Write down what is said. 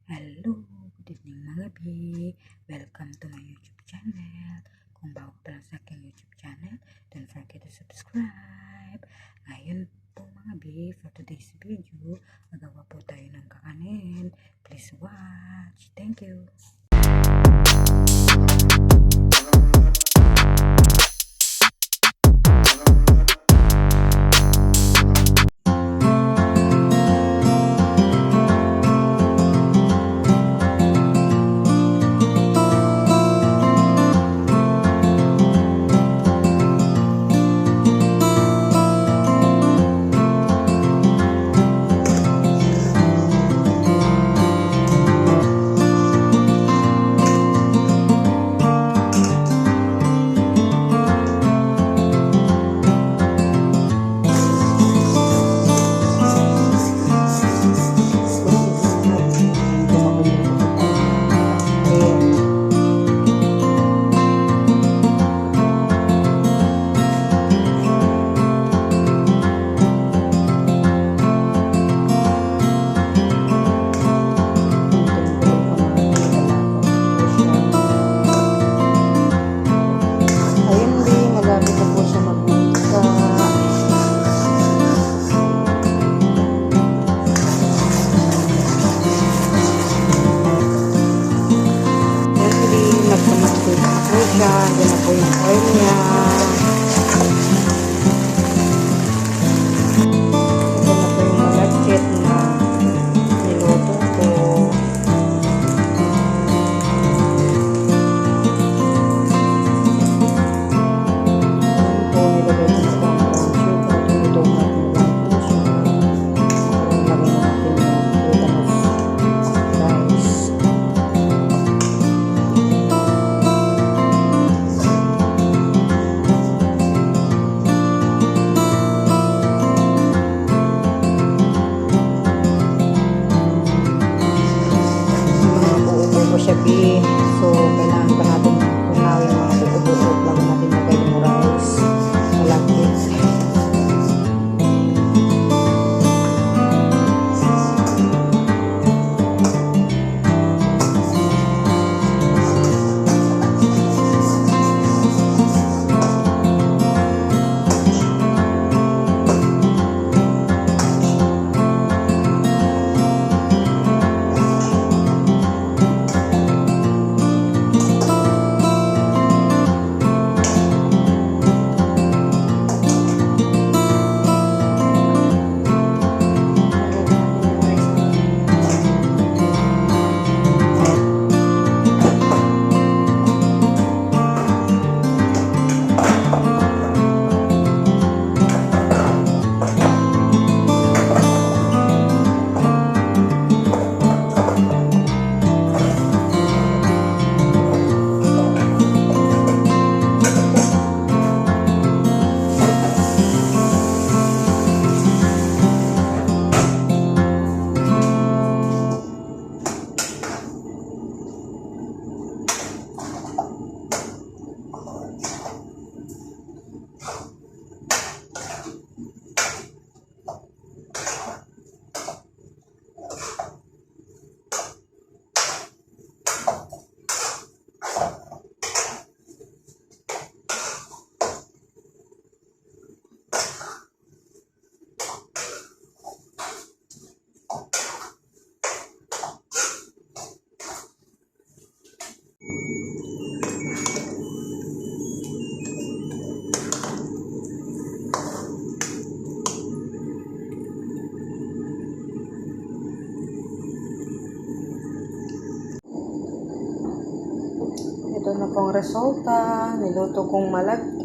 Hello, good evening mga B. Welcome to my YouTube channel. Kung bago pa lang sa aking YouTube channel, don't forget to subscribe. Ngayon po mga B, for today's video, magawa po tayo ng kakanin. Please watch. Thank you. Yan na po yung oil niya. Yan na po yung malagkit na niluto ko. Yan po, nilagay ko na po ang brown sugar. Tinuto natin lang po siya. Parang lagay na natin yung glutinous rice. Sabi, so kailangan pa natin unawin mga buto-buto bago natin lagay yung rice malagkit. Ito na pong resulta. Niluto kong malagkit.